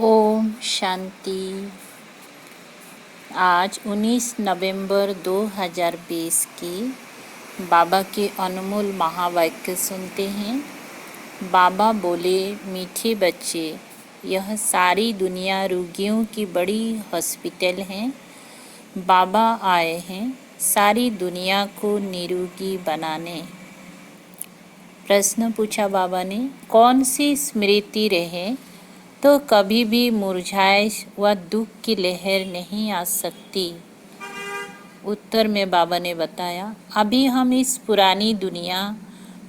ओम शांति। आज 19 नवंबर 2020 की बाबा के अनमोल महावाक्य सुनते हैं। बाबा बोले, मीठे बच्चे, यह सारी दुनिया रोगियों की बड़ी हॉस्पिटल है। बाबा आए हैं सारी दुनिया को निरोगी बनाने। प्रश्न पूछा बाबा ने, कौन सी स्मृति रहे तो कभी भी मुरझाइश व दुख की लहर नहीं आ सकती। उत्तर में बाबा ने बताया, अभी हम इस पुरानी दुनिया,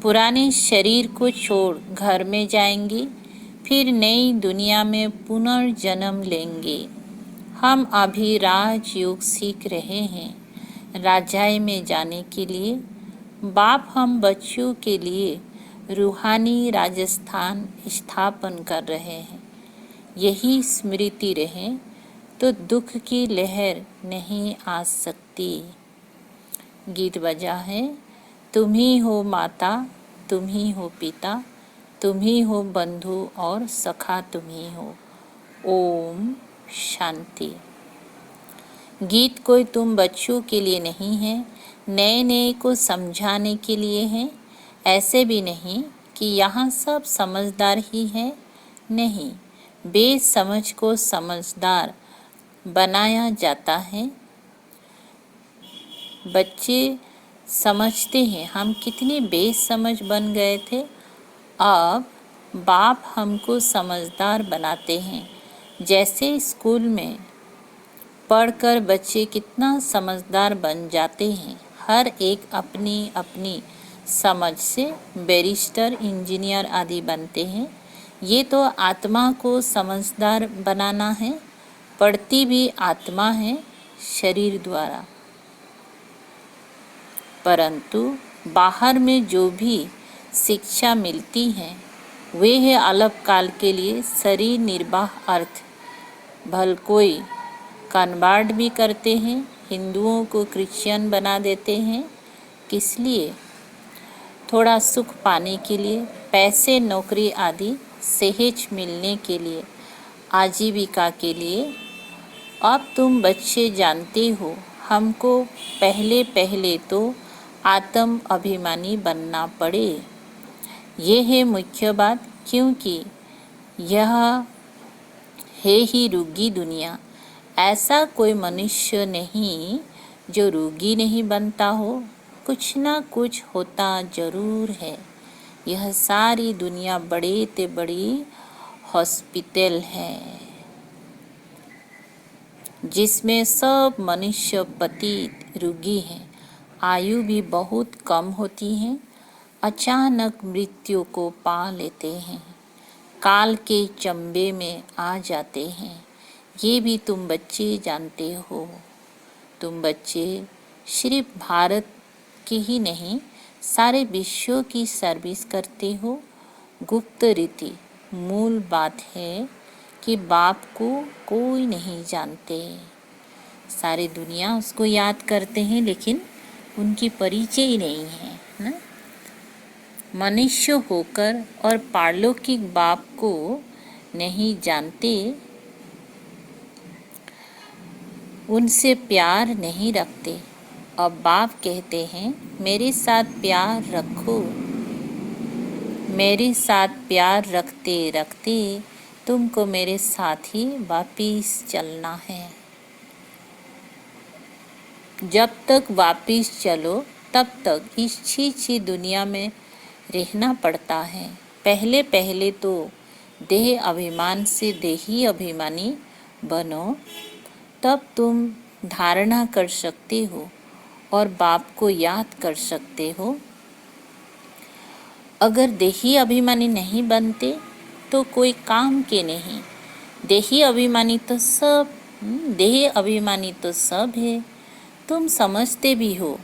पुराने शरीर को छोड़ घर में जाएंगे, फिर नई दुनिया में पुनर्जन्म लेंगे। हम अभी राजयोग सीख रहे हैं राजाई में जाने के लिए। बाप हम बच्चों के लिए रूहानी राजस्थान स्थापन कर रहे हैं। यही स्मृति रहे तो दुख की लहर नहीं आ सकती। गीत बजा है, तुम ही हो माता, तुम ही हो पिता, तुम ही हो बंधु और सखा तुम ही हो। ओम शांति। गीत कोई तुम बच्चों के लिए नहीं है, नए नए को समझाने के लिए है। ऐसे भी नहीं कि यहाँ सब समझदार ही है, नहीं, बेसमझ को समझदार बनाया जाता है। बच्चे समझते हैं हम कितने बेसमझ बन गए थे। अब बाप हमको समझदार बनाते हैं। जैसे स्कूल में पढ़कर बच्चे कितना समझदार बन जाते हैं। हर एक अपनी अपनी समझ से बैरिस्टर, इंजीनियर आदि बनते हैं। ये तो आत्मा को समझदार बनाना है। पढ़ती भी आत्मा है शरीर द्वारा, परंतु बाहर में जो भी शिक्षा मिलती है वे है अल्प काल के लिए शरीर निर्वाह अर्थ। भल कोई कन्वर्ट भी करते हैं, हिंदुओं को क्रिश्चियन बना देते हैं। किस लिए? थोड़ा सुख पाने के लिए, पैसे, नौकरी आदि सहज मिलने के लिए, आजीविका के लिए। अब तुम बच्चे जानते हो, हमको पहले पहले तो आत्म अभिमानी बनना पड़े। ये है मुख्य बात, क्योंकि यह है ही रोगी दुनिया। ऐसा कोई मनुष्य नहीं जो रोगी नहीं बनता हो, कुछ ना कुछ होता जरूर है। यह सारी दुनिया बड़े ते बड़ी हॉस्पिटल है, जिसमें सब मनुष्य पतित रोगी हैं। आयु भी बहुत कम होती है, अचानक मृत्यु को पा लेते हैं, काल के चंबे में आ जाते हैं। ये भी तुम बच्चे जानते हो। तुम बच्चे सिर्फ भारत की ही नहीं, सारे विश्व की सर्विस करते हो। गुप्त रीति मूल बात है कि बाप को कोई नहीं जानते। सारी दुनिया उसको याद करते हैं, लेकिन उनकी परिचय ही नहीं है ना। मनुष्य होकर और पारलौकिक बाप को नहीं जानते, उनसे प्यार नहीं रखते। अब बाप कहते हैं, मेरे साथ प्यार रखो। मेरे साथ प्यार रखते रखते तुमको मेरे साथ ही वापिस चलना है। जब तक वापिस चलो तब तक इस छी दुनिया में रहना पड़ता है। पहले पहले तो देह अभिमान से देही अभिमानी बनो, तब तुम धारणा कर सकते हो और बाप को याद कर सकते हो। अगर देही अभिमानी नहीं बनते तो कोई काम के नहीं। देही अभिमानी तो सब है। तुम समझते भी हो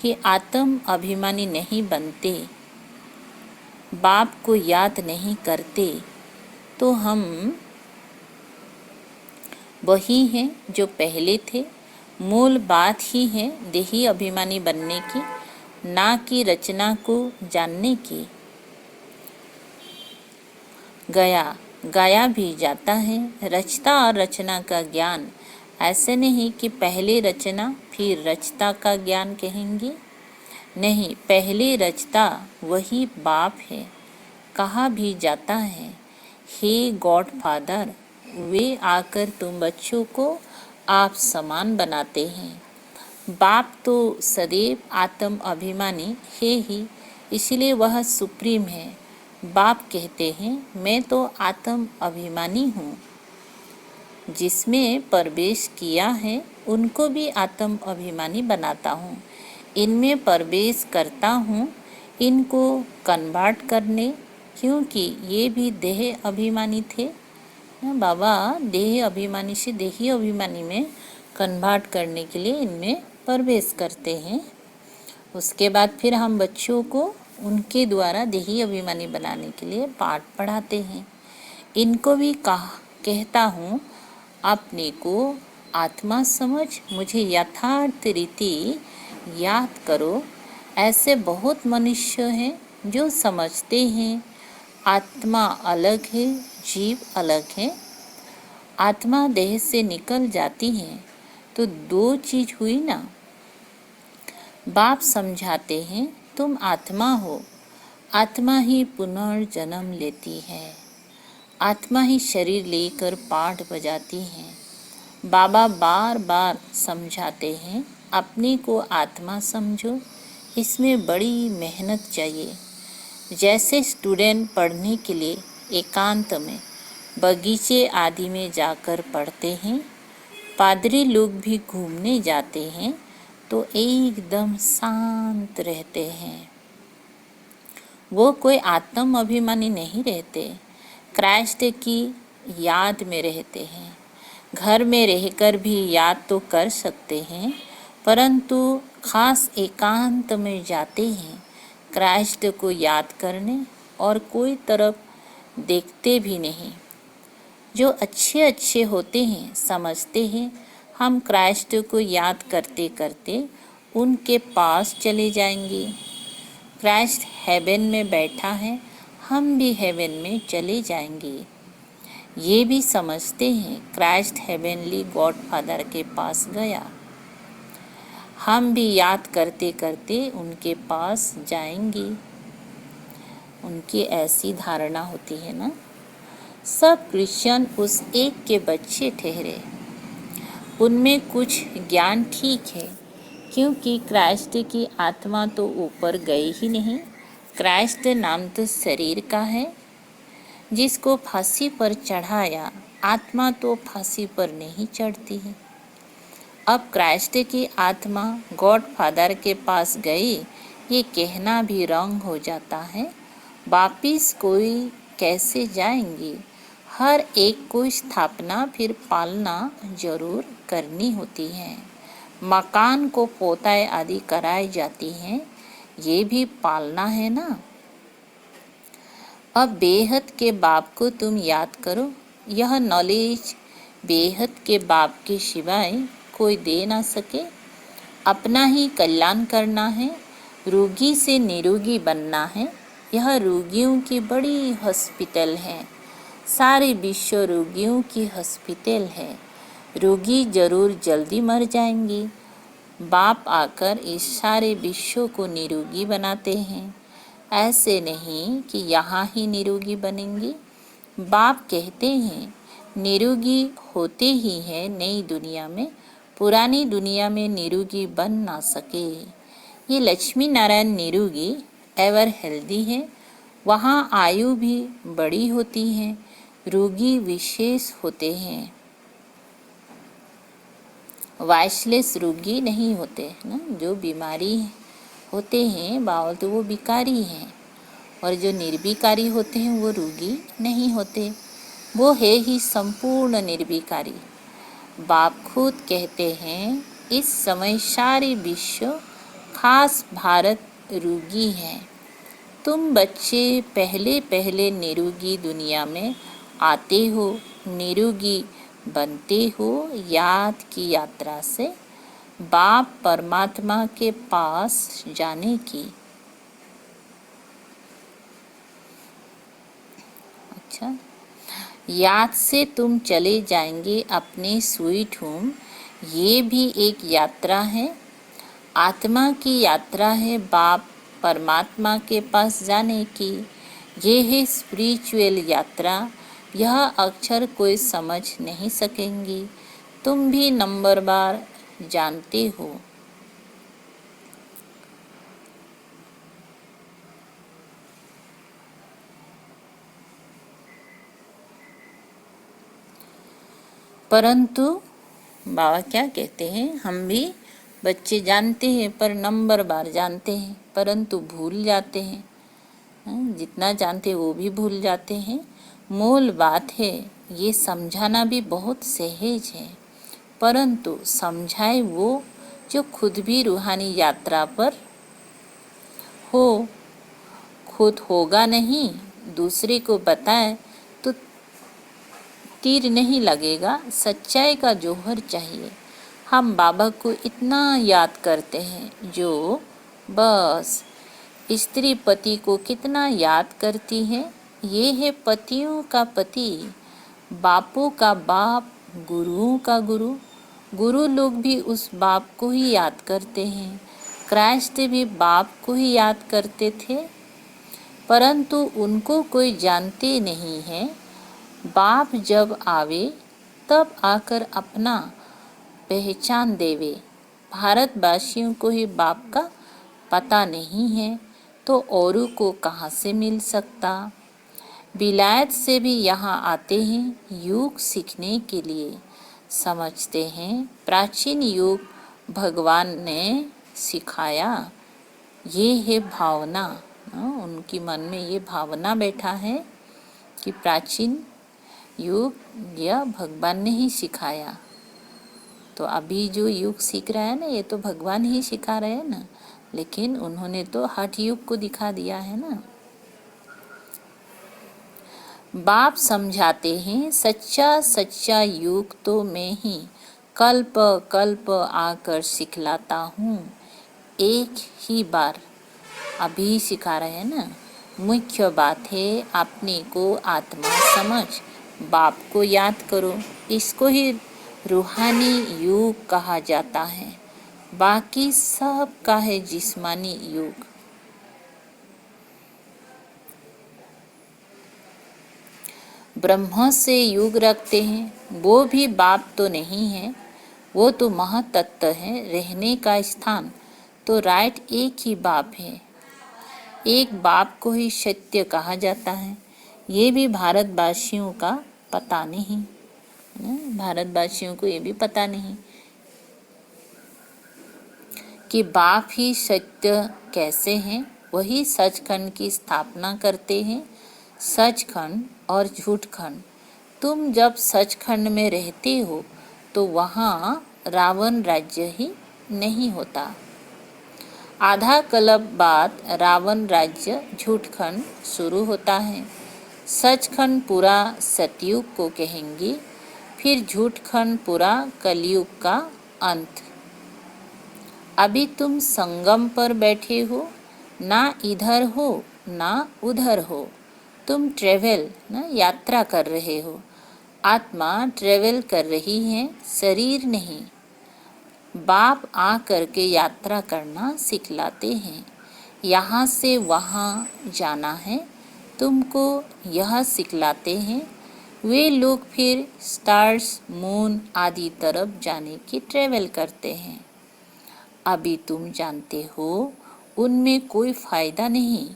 कि आत्म अभिमानी नहीं बनते, बाप को याद नहीं करते, तो हम वही हैं जो पहले थे। मूल बात ही है देही अभिमानी बनने की, ना कि रचना को जानने की। गया गाया भी जाता है। रचता और रचना का ज्ञान, ऐसे नहीं कि पहले रचना फिर रचता का ज्ञान कहेंगे। नहीं, पहले रचता वही बाप है। कहा भी जाता है, हे गॉड फादर, वे आकर तुम बच्चों को आप समान बनाते हैं। बाप तो सदैव आत्म अभिमानी है ही, इसलिए वह सुप्रीम है। बाप कहते हैं, मैं तो आत्म अभिमानी हूँ। जिसमें प्रवेश किया है उनको भी आत्म अभिमानी बनाता हूँ। इनमें प्रवेश करता हूँ इनको कन्वर्ट करने, क्योंकि ये भी देह अभिमानी थे ना बाबा। देह अभिमानी से देही अभिमानी में कन्वर्ट करने के लिए इनमें प्रवेश करते हैं। उसके बाद फिर हम बच्चों को उनके द्वारा देही अभिमानी बनाने के लिए पाठ पढ़ाते हैं। इनको भी कहता हूँ, अपने को आत्मा समझ मुझे यथार्थ रीति याद करो। ऐसे बहुत मनुष्य हैं जो समझते हैं आत्मा अलग है, जीव अलग है। आत्मा देह से निकल जाती है तो दो चीज हुई ना। बाप समझाते हैं, तुम आत्मा हो, आत्मा ही पुनर्जन्म लेती है, आत्मा ही शरीर लेकर पाठ बजाती है। बाबा बार बार समझाते हैं, अपने को आत्मा समझो। इसमें बड़ी मेहनत चाहिए। जैसे स्टूडेंट पढ़ने के लिए एकांत में बगीचे आदि में जाकर पढ़ते हैं, पादरी लोग भी घूमने जाते हैं तो एकदम शांत रहते हैं। वो कोई आत्म अभिमानी नहीं रहते, क्राइस्ट की याद में रहते हैं। घर में रहकर भी याद तो कर सकते हैं, परंतु खास एकांत में जाते हैं क्राइस्ट को याद करने, और कोई तरफ देखते भी नहीं। जो अच्छे अच्छे होते हैं समझते हैं हम क्राइस्ट को याद करते करते उनके पास चले जाएंगे। क्राइस्ट हेवन में बैठा है, हम भी हेवन में चले जाएंगे। ये भी समझते हैं क्राइस्ट हेवनली गॉड फादर के पास गया, हम भी याद करते करते उनके पास जाएंगे। उनकी ऐसी धारणा होती है ना। सब क्रिश्चियन उस एक के बच्चे ठहरे। उनमें कुछ ज्ञान ठीक है, क्योंकि क्राइस्ट की आत्मा तो ऊपर गई ही नहीं। क्राइस्ट नाम तो शरीर का है, जिसको फांसी पर चढ़ाया, आत्मा तो फांसी पर नहीं चढ़ती है। अब क्राइस्ट की आत्मा गॉड फादर के पास गई, ये कहना भी रंग हो जाता है। वापिस कोई कैसे जाएंगे? हर एक को स्थापना फिर पालना जरूर करनी होती है। मकान को पोताई आदि कराई जाती हैं, ये भी पालना है ना। अब बेहद के बाप को तुम याद करो। यह नॉलेज बेहद के बाप के सिवाय कोई दे ना सके। अपना ही कल्याण करना है, रोगी से निरोगी बनना है। यह रोगियों की बड़ी हॉस्पिटल है, सारे विश्व रोगियों की हॉस्पिटल है। रोगी जरूर जल्दी मर जाएंगे, बाप आकर इस सारे विश्व को निरोगी बनाते हैं। ऐसे नहीं कि यहाँ ही निरोगी बनेंगे। बाप कहते हैं निरोगी होते ही है नई दुनिया में, पुरानी दुनिया में निरोगी बन ना सके। ये लक्ष्मी नारायण निरोगी एवर हेल्दी है, वहाँ आयु भी बड़ी होती है, रोगी विशेष होते हैं, वाइसलेस रोगी नहीं होते ना। जो बीमारी होते हैं बावल तो वो विकारी हैं, और जो निर्विकारी होते हैं वो रोगी नहीं होते, वो है ही संपूर्ण निर्विकारी। बाप खुद कहते हैं इस समय सारे विश्व खास भारत रोगी है। तुम बच्चे पहले पहले निरोगी दुनिया में आते हो, निरोगी बनते हो याद की यात्रा से, बाप परमात्मा के पास जाने की। अच्छा, याद से तुम चले जाएंगे अपने स्वीट होम। ये भी एक यात्रा है, आत्मा की यात्रा है बाप परमात्मा के पास जाने की। ये है स्पिरिचुअल यात्रा, यह अक्षर कोई समझ नहीं सकेंगी। तुम भी नंबर बार जानते हो। परंतु बाबा क्या कहते हैं, हम भी बच्चे जानते हैं पर नंबर बार जानते हैं, परंतु भूल जाते हैं। जितना जानते हैं वो भी भूल जाते हैं। मूल बात है, ये समझाना भी बहुत सहज है, परंतु समझाए वो जो खुद भी रूहानी यात्रा पर हो। खुद होगा नहीं, दूसरे को बताए तो तीर नहीं लगेगा। सच्चाई का जौहर चाहिए। हम बाबा को इतना याद करते हैं जो बस स्त्री पति को कितना याद करती है। ये है पतियों का पति, बापों का बाप, गुरुओं का गुरु। गुरु लोग भी उस बाप को ही याद करते हैं। क्राइस्ट भी बाप को ही याद करते थे, परंतु उनको कोई जानते नहीं है। बाप जब आवे तब आकर अपना पहचान देवे। भारतवासियों को ही बाप का पता नहीं है तो औरों को कहाँ से मिल सकता। विलायत से भी यहाँ आते हैं योग सीखने के लिए। समझते हैं प्राचीन योग भगवान ने सिखाया। ये है भावना, उनकी मन में ये भावना बैठा है कि प्राचीन योग यह भगवान ने ही सिखाया। तो अभी जो योग सीख रहा है ना, ये तो भगवान ही सिखा रहे हैं ना, लेकिन उन्होंने तो हठ योग को दिखा दिया है ना। बाप समझाते हैं सच्चा सच्चा योग तो मैं ही कल्प कल्प आकर सिखलाता हूँ। एक ही बार अभी सिखा रहे हैं ना। मुख्य बात है अपने को आत्मा समझ, बाप को याद करो। इसको ही रूहानी योग कहा जाता है। बाकी सब का है जिस्मानी योग। ब्रह्म से योग रखते हैं, वो भी बाप तो नहीं है, वो तो महातत्व है। रहने का स्थान तो राइट एक ही बाप है। एक बाप को ही सत्य कहा जाता है। ये भी भारतवासियों का पता नहीं, भारतवासियों को ये भी पता नहीं कि बाप ही सत्य कैसे हैं। वही सचखंड की स्थापना करते हैं। सचखंड और झूठखंड। तुम जब सचखंड में रहते हो तो वहाँ रावण राज्य ही नहीं होता। आधा कल्प बाद रावण राज्य झूठखंड शुरू होता है। सचखंड पूरा सतयुग को कहेंगे, फिर झूठखंड पूरा कलयुग का अंत। अभी तुम संगम पर बैठे हो, ना इधर हो ना उधर हो। तुम ट्रेवल ना यात्रा कर रहे हो। आत्मा ट्रेवल कर रही है, शरीर नहीं। बाप आ करके यात्रा करना सिखलाते हैं। यहाँ से वहाँ जाना है, तुमको यह सिखलाते हैं। वे लोग फिर स्टार्स, मून आदि तरफ जाने की ट्रेवल करते हैं। अभी तुम जानते हो उनमें कोई फायदा नहीं।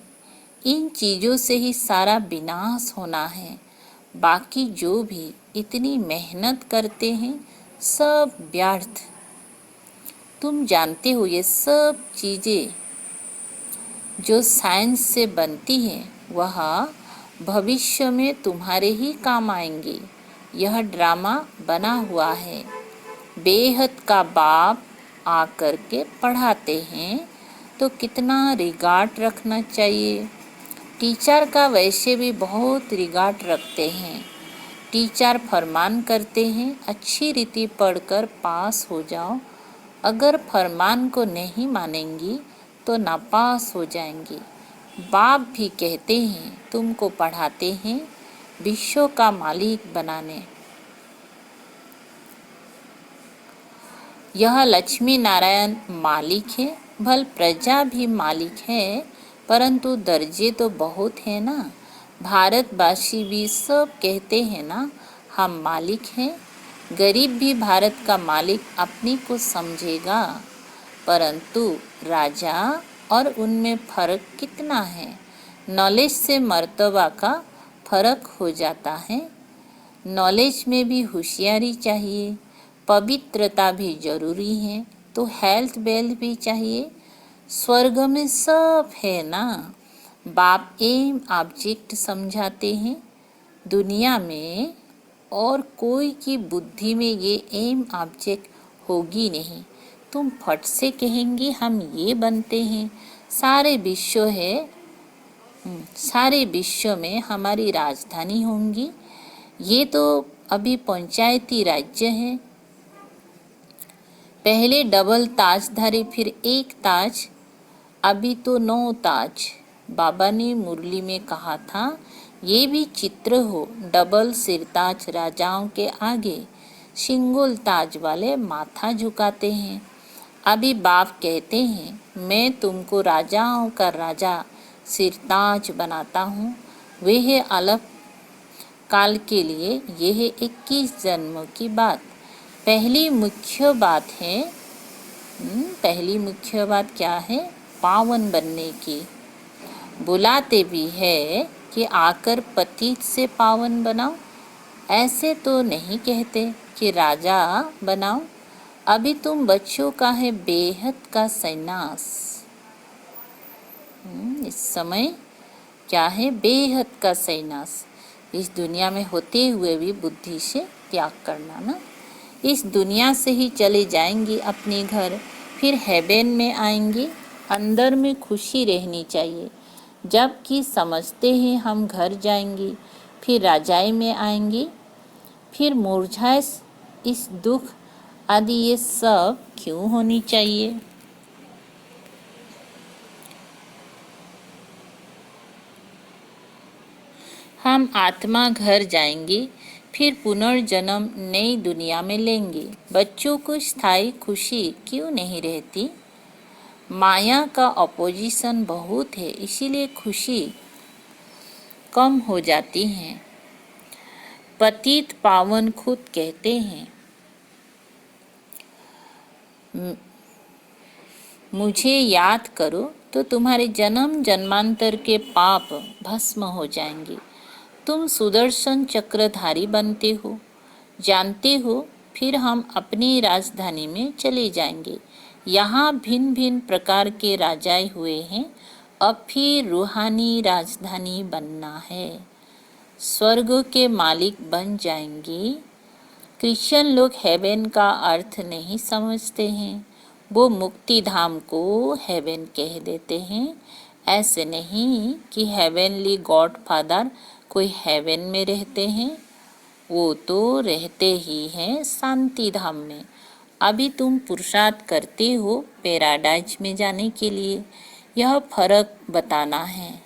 इन चीज़ों से ही सारा विनाश होना है। बाकी जो भी इतनी मेहनत करते हैं सब व्यर्थ। तुम जानते हो ये सब चीज़ें जो साइंस से बनती हैं वह भविष्य में तुम्हारे ही काम आएंगे। यह ड्रामा बना हुआ है। बेहद का बाप आकर के पढ़ाते हैं तो कितना रिगार्ड रखना चाहिए। टीचर का वैसे भी बहुत रिगार्ड रखते हैं। टीचर फरमान करते हैं अच्छी रीति पढ़कर पास हो जाओ। अगर फरमान को नहीं मानेंगी तो नापास हो जाएंगी। बाप भी कहते हैं तुमको पढ़ाते हैं विश्व का मालिक बनाने। यह लक्ष्मी नारायण मालिक है, भल प्रजा भी मालिक है, परंतु दर्जे तो बहुत है ना। भारतवासी भी सब कहते हैं ना हम मालिक हैं। गरीब भी भारत का मालिक अपने को समझेगा, परंतु राजा और उनमें फर्क कितना है। नॉलेज से मर्तबा का फर्क हो जाता है। नॉलेज में भी होशियारी चाहिए, पवित्रता भी जरूरी है, तो हेल्थ वेल्थ भी चाहिए। स्वर्ग में सब है ना। बाप एम ऑब्जेक्ट समझाते हैं। दुनिया में और कोई की बुद्धि में ये एम ऑब्जेक्ट होगी नहीं। तुम फट से कहेंगे हम ये बनते हैं, सारे विश्व है, सारे विश्व में हमारी राजधानी होंगी। ये तो अभी पंचायती राज्य है। पहले डबल ताजधारी, फिर एक ताज, अभी तो 9 ताज। बाबा ने मुरली में कहा था ये भी चित्र हो, डबल सिरताज राजाओं के आगे सिंगल ताज वाले माथा झुकाते हैं। अभी बाप कहते हैं मैं तुमको राजाओं का राजा सिरताज बनाता हूँ। वे है अलग काल के लिए, यह है 21 जन्मों की बात। पहली मुख्य बात क्या है? पावन बनने की। बुलाते भी है कि आकर पतित से पावन बनाओ, ऐसे तो नहीं कहते कि राजा बनाओ। अभी तुम बच्चों का है बेहद का सन्यास। इस समय क्या है? बेहद का सन्यास। इस दुनिया में होते हुए भी बुद्धि से त्याग करना ना। इस दुनिया से ही चले जाएंगे अपने घर, फिर हेवन में आएंगे। अंदर में खुशी रहनी चाहिए, जबकि समझते हैं हम घर जाएंगे, फिर राजाई में आएंगे, फिर मुरझाए इस दुख आदि ये सब क्यों होनी चाहिए? हम आत्मा घर जाएंगे, फिर पुनर्जन्म नई दुनिया में लेंगे। बच्चों को स्थायी खुशी क्यों नहीं रहती? माया का अपोजिशन बहुत है, इसीलिए खुशी कम हो जाती है। पतित पावन खुद कहते हैं मुझे याद करो तो तुम्हारे जन्म जन्मांतर के पाप भस्म हो जाएंगे। तुम सुदर्शन चक्रधारी बनते हो, जानते हो। फिर हम अपनी राजधानी में चले जाएंगे। यहाँ भिन्न भिन्न प्रकार के राजाए हुए हैं, अब फिर रूहानी राजधानी बनना है। स्वर्ग के मालिक बन जाएंगे। क्रिश्चियन लोग हेवन का अर्थ नहीं समझते हैं, वो मुक्ति धाम को हेवन कह देते हैं। ऐसे नहीं कि हेवनली गॉड फादर कोई हेवन में रहते हैं, वो तो रहते ही हैं शांति धाम में। अभी तुम पुरुषार्थ करते हो पैराडाइज में जाने के लिए, यह फर्क बताना है।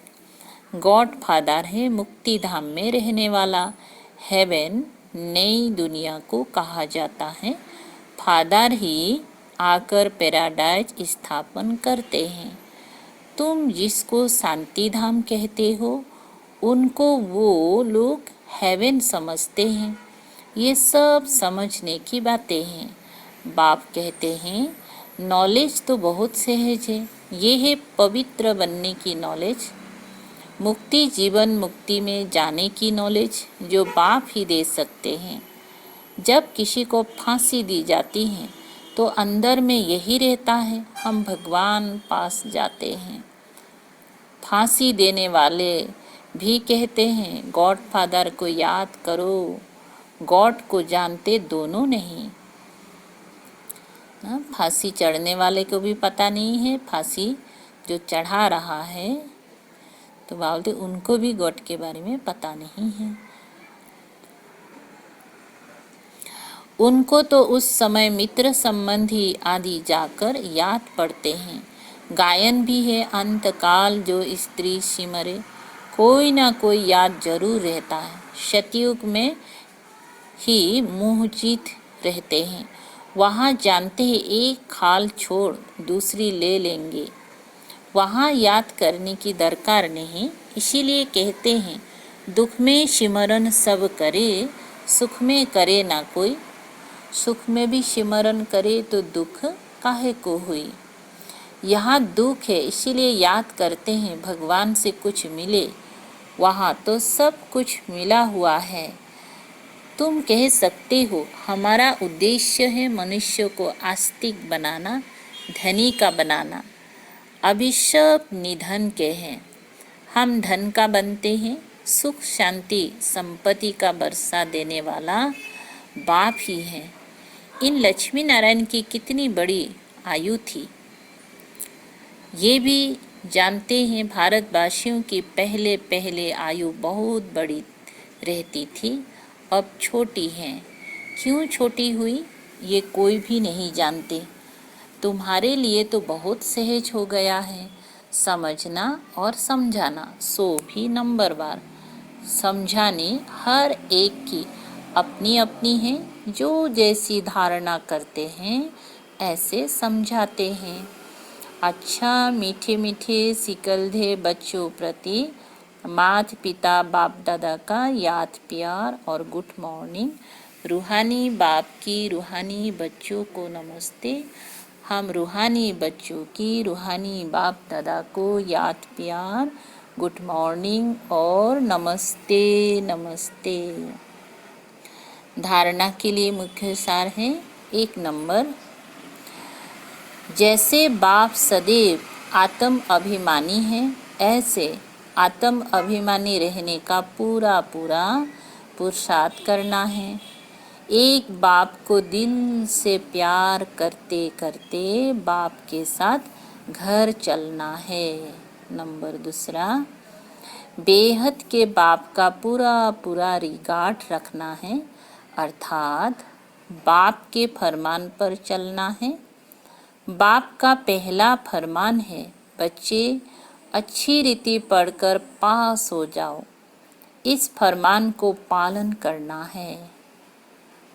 गॉड फादर है मुक्ति धाम में रहने वाला, हेवन नई दुनिया को कहा जाता है। फादर ही आकर पैराडाइज स्थापन करते हैं। तुम जिसको शांति धाम कहते हो, उनको वो लोग हेवन समझते हैं। ये सब समझने की बातें हैं। बाप कहते हैं नॉलेज तो बहुत सहज है, ये है पवित्र बनने की नॉलेज, मुक्ति जीवन मुक्ति में जाने की नॉलेज, जो बाप ही दे सकते हैं। जब किसी को फांसी दी जाती है तो अंदर में यही रहता है, हम भगवान पास जाते हैं। फांसी देने वाले भी कहते हैं गॉड फादर को याद करो, गॉड को जानते दोनों नहीं। फांसी चढ़ने वाले को भी पता नहीं है, फांसी जो चढ़ा रहा है तो बोलते उनको भी गॉड के बारे में पता नहीं है। उनको तो उस समय मित्र संबंधी आदि जाकर याद पड़ते हैं। गायन भी है अंतकाल जो स्त्री सिमरे, कोई ना कोई याद जरूर रहता है। सतयुग में ही मोह जीत रहते हैं। वहाँ जानते हैं एक खाल छोड़ दूसरी ले लेंगे। वहाँ याद करने की दरकार नहीं, इसीलिए कहते हैं दुख में सिमरन सब करे, सुख में करे ना कोई। सुख में भी सिमरन करे तो दुख काहे को हुई। यहाँ दुख है इसीलिए याद करते हैं भगवान से कुछ मिले, वहाँ तो सब कुछ मिला हुआ है। तुम कह सकते हो हमारा उद्देश्य है मनुष्य को आस्तिक बनाना, धनी का बनाना। अभिशाप निधन के हैं, हम धन का बनते हैं। सुख शांति संपत्ति का बरसा देने वाला बाप ही है। इन लक्ष्मी नारायण की कितनी बड़ी आयु थी, ये भी जानते हैं। भारतवासियों की पहले पहले आयु बहुत बड़ी रहती थी, अब छोटी है। क्यों छोटी हुई ये कोई भी नहीं जानते। तुम्हारे लिए तो बहुत सहज हो गया है समझना और समझाना, सो भी नंबरवार। समझाने हर एक की अपनी अपनी है, जो जैसी धारणा करते हैं ऐसे समझाते हैं। अच्छा मीठे मीठे सिकलधे बच्चों प्रति माता पिता बाप दादा का याद प्यार और गुड मॉर्निंग। रूहानी बाप की रूहानी बच्चों को नमस्ते। हम रूहानी बच्चों की रूहानी बाप दादा को याद प्यार, गुड मॉर्निंग और नमस्ते नमस्ते। धारणा के लिए मुख्य सार है। 1 नंबर, जैसे बाप सदैव आत्म अभिमानी है, ऐसे आत्म अभिमानी रहने का पूरा पूरा पुरुषार्थ करना है। एक बाप को दिल से प्यार करते करते बाप के साथ घर चलना है। नंबर 2, बेहद के बाप का पूरा पूरा रिगार्ड रखना है, अर्थात बाप के फरमान पर चलना है। बाप का पहला फरमान है, बच्चे अच्छी रीति पढ़कर पास हो जाओ। इस फरमान को पालन करना है।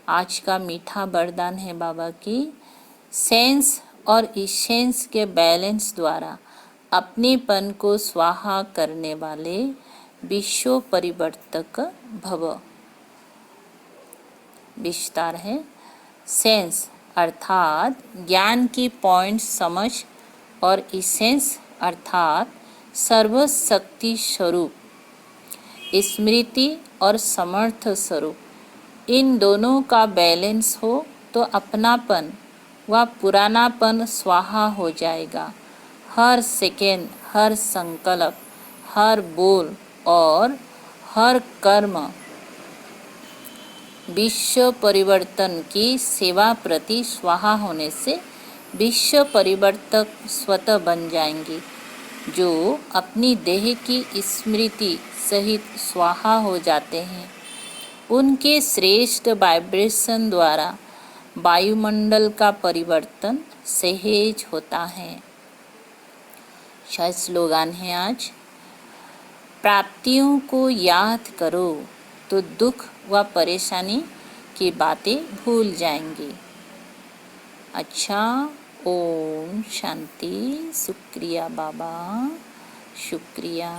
आज का मीठा वरदान है बाबा की, सेंस और इसेंस के बैलेंस द्वारा अपनेपन को स्वाहा करने वाले विश्व परिवर्तक भव। विस्तार है। सेंस अर्थात ज्ञान की पॉइंट समझ और इसेंस अर्थात सर्वशक्ति स्वरूप, स्मृति और समर्थ स्वरूप। इन दोनों का बैलेंस हो तो अपनापन व पुरानापन स्वाहा हो जाएगा। हर सेकेंड, हर संकल्प, हर बोल और हर कर्म विश्व परिवर्तन की सेवा प्रति स्वाहा होने से विश्व परिवर्तक स्वतः बन जाएंगे, जो अपनी देह की स्मृति सहित स्वाहा हो जाते हैं। उनके श्रेष्ठ वाइब्रेशन द्वारा वायुमंडल का परिवर्तन सहज होता है। शायद स्लोगान है आज, प्राप्तियों को याद करो तो दुख व परेशानी की बातें भूल जाएंगे। अच्छा, ओम शांति। शुक्रिया बाबा, शुक्रिया।